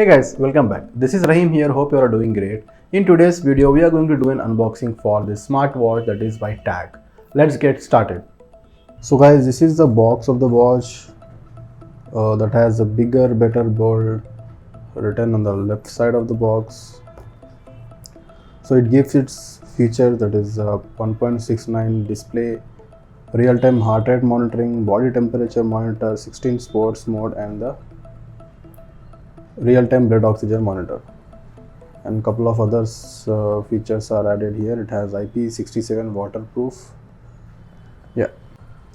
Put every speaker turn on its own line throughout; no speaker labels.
Hey guys, welcome back. This is Rahim here. Hope you are doing great. In today's video, we are going to do an unboxing for this smartwatch that is by TAG. Let's get started. So guys, this is the box of the watch that has a bigger, better, bold written on the left side of the box. So it gives its feature, that is 1.69 display, real-time heart rate monitoring, body temperature monitor, 16 sports mode, and the real-time blood oxygen monitor, and couple of other features are added here. It has IP67 waterproof. Yeah,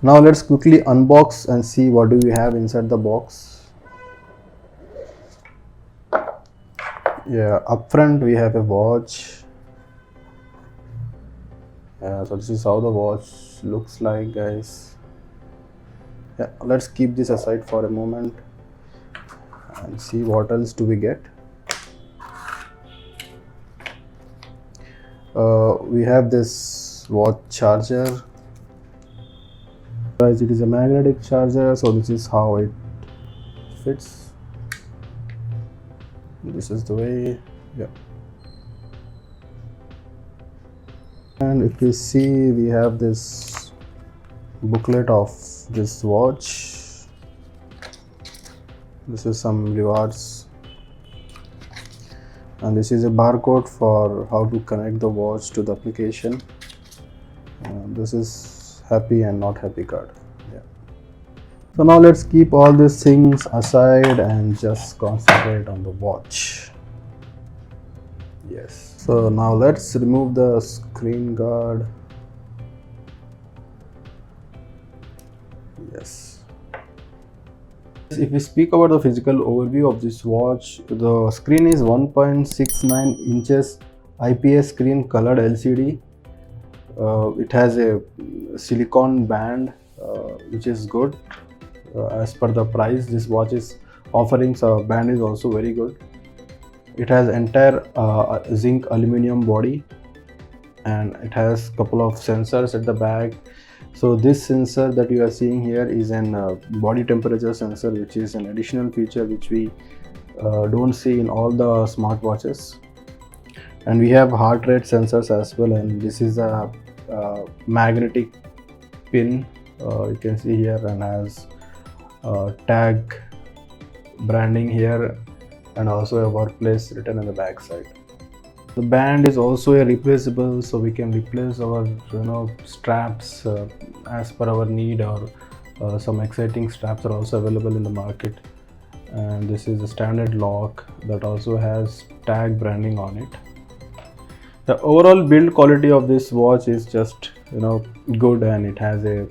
now let's quickly unbox and see what do we have inside the box. Yeah, up front we have a watch. Yeah, so this is how the watch looks like, guys. Yeah, let's keep this aside for a moment and see what else do we get. We have this watch charger. Guys, it is a magnetic charger, so this is how it fits. This is the way. Yeah. And if you see, we have this booklet of this watch. This is some rewards, and this is a barcode for how to connect the watch to the application. This is happy and not happy card. Yeah. So now let's keep all these things aside and just concentrate on the watch. Yes. So now let's remove the screen guard. Yes. If we speak about the physical overview of this watch, the screen is 1.69 inches IPS screen colored LCD. It has a silicone band, which is good. As per the price this watch is offering, so band is also very good. It has entire zinc aluminum body, and it has couple of sensors at the back. So this sensor that you are seeing here is an body temperature sensor, which is an additional feature which we don't see in all the smartwatches. And we have heart rate sensors as well, and this is a magnetic pin, you can see here, and has TAG branding here, and also a workplace written on the back side. The band is also a replaceable, so we can replace our straps as per our need, or some exciting straps are also available in the market. And this is a standard lock that also has TAG branding on it. The overall build quality of this watch is just good, and it has a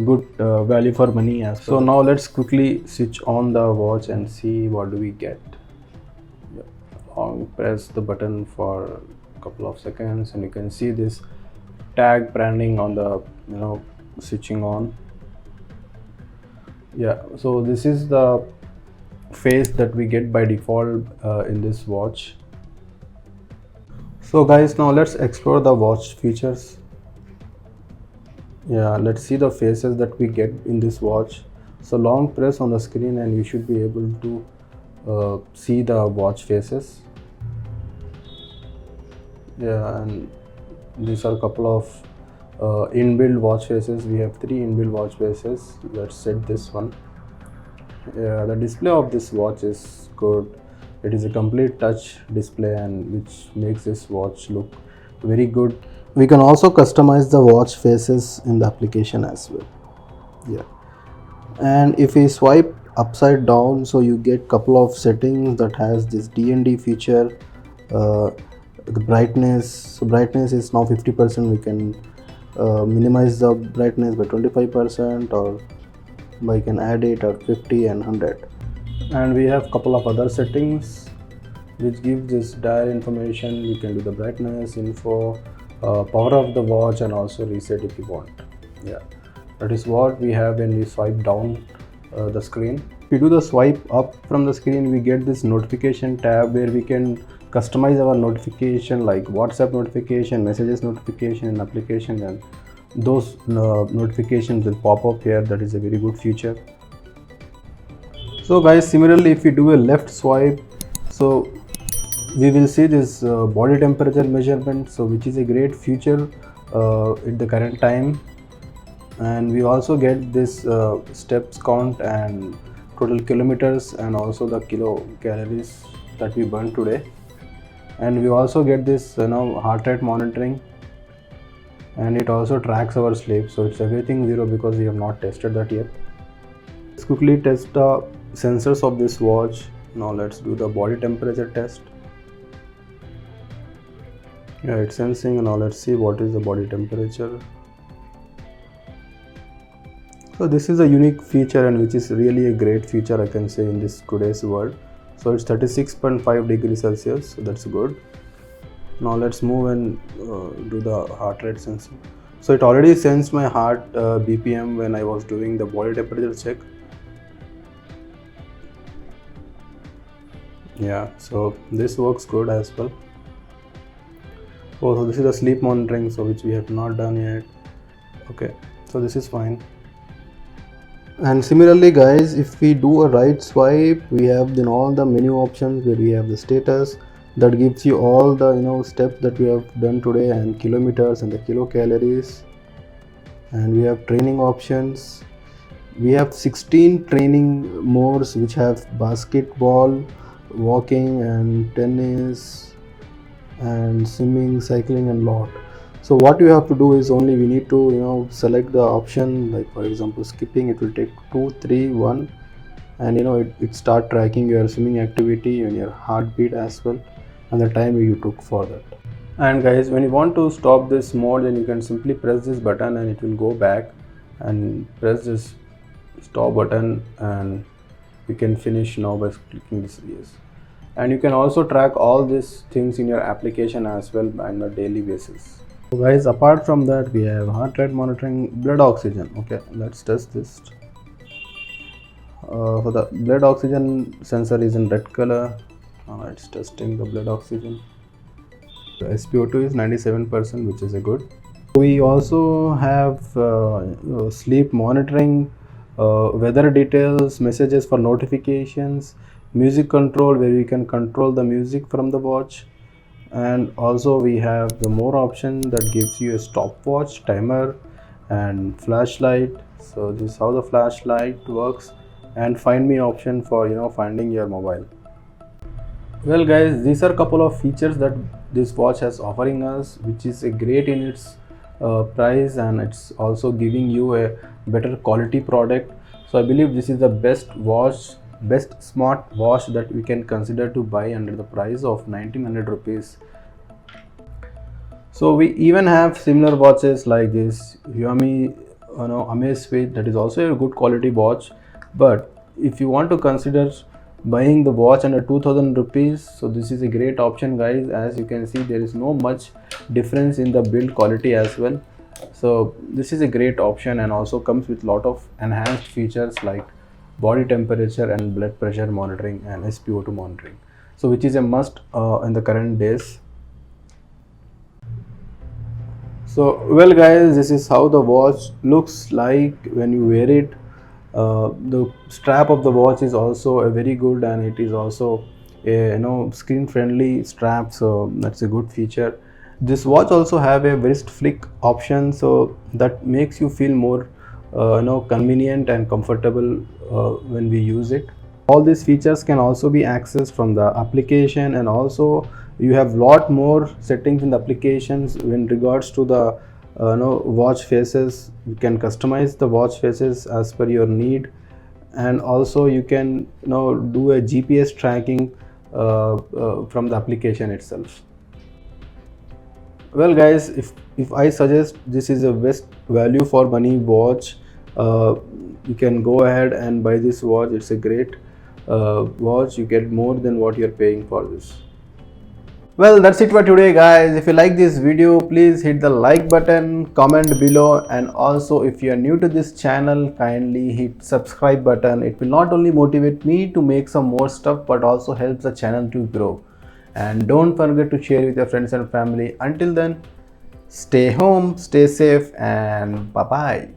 good value for money as well. So now let's quickly switch on the watch and see what do we get. Press the button for a couple of seconds, and you can see this TAG branding on the switching on. Yeah, so this is the face that we get by default in this watch. So guys, now let's explore the watch features. Yeah, let's see the faces that we get in this watch. So long press on the screen and you should be able to see the watch faces. Yeah, and these are a couple of inbuilt watch faces. We have 3 inbuilt watch faces. Let's set this one. Yeah, the display of this watch is good. It is a complete touch display, and which makes this watch look very good. We can also customize the watch faces in the application as well. Yeah, and if we swipe upside down, so you get couple of settings that has this DND feature. The brightness, so brightness is now 50%. We can minimize the brightness by 25%, or we can add it at 50 and 100. And we have couple of other settings which give this dial information. You can do the brightness, info, power of the watch, and also reset if you want. Yeah, that is what we have when we swipe down the screen. If we do the swipe up from the screen, we get this notification tab where we can customize our notification, like WhatsApp notification, messages notification in application, and those notifications will pop up here. That is a very good feature. So guys, similarly, if we do a left swipe, So we will see this body temperature measurement, so which is a great feature at the current time. And we also get this steps count and total kilometers and also the kilocalories that we burned today. And we also get this heart rate monitoring, and it also tracks our sleep. So it's everything zero because we have not tested that yet. Let's quickly test the sensors of this watch. Now let's do the body temperature test. Yeah, it's sensing. Now let's see what is the body temperature. So this is a unique feature, and which is really a great feature, I can say, in this today's world. So it's 36.5 degrees Celsius, so that's good. Now let's move and do the heart rate sensing. So it already sensed my heart BPM when I was doing the body temperature check. Yeah, so this works good as well. Oh, so this is the sleep monitoring, so which we have not done yet. Okay, so this is fine. And similarly guys, if we do a right swipe, we have then all the menu options where we have the status that gives you all the steps that we have done today, and kilometers and the kilocalories. And we have training options. We have 16 training modes which have basketball, walking and tennis and swimming, cycling and lot. So what you have to do is only we need to select the option, like for example skipping. It will take 2, 3, 1, and it start tracking your swimming activity and your heartbeat as well, and the time you took for that. And guys, when you want to stop this mode, then you can simply press this button and it will go back, and press this stop button and you can finish now by clicking this yes. And you can also track all these things in your application as well on a daily basis. So guys, apart from that, we have heart rate monitoring, blood oxygen. Okay, let's test this. So the blood oxygen sensor is in red color. Now it's testing the blood oxygen. The SpO2 is 97%, which is a good. We also have sleep monitoring, weather details, messages for notifications, music control where we can control the music from the watch, and also we have the more option that gives you a stopwatch, timer and flashlight. So this is how the flashlight works, and find me option for finding your mobile. Well guys, these are a couple of features that this watch has offering us, which is a great in its price, and it's also giving you a better quality product. So I believe this is the best watch, best smart watch that we can consider to buy under the price of 1900 rupees. So we even have similar watches like this Xiaomi Amazfit, that is also a good quality watch. But if you want to consider buying the watch under 2000 rupees, so this is a great option guys. As you can see, there is no much difference in the build quality as well. So this is a great option, and also comes with lot of enhanced features like body temperature and blood pressure monitoring and SpO2 monitoring, so which is a must in the current days. So well guys, this is how the watch looks like when you wear it. The strap of the watch is also a very good, and it is also a screen friendly strap, so that's a good feature. This watch also have a wrist flick option, so that makes you feel more convenient and comfortable when we use it. All these features can also be accessed from the application, and also you have lot more settings in the applications in regards to the watch faces. You can customize the watch faces as per your need, and also you can do a GPS tracking from the application itself. Well guys, if I suggest, this is a best value for money watch. You can go ahead and buy this watch. It's a great watch. You get more than what you're paying for this. Well, that's it for today guys. If you like this video, please hit the like button, comment below, and also if you are new to this channel, kindly hit subscribe button. It will not only motivate me to make some more stuff, but also helps the channel to grow. And don't forget to share with your friends and family. Until then, stay home, stay safe, and bye bye.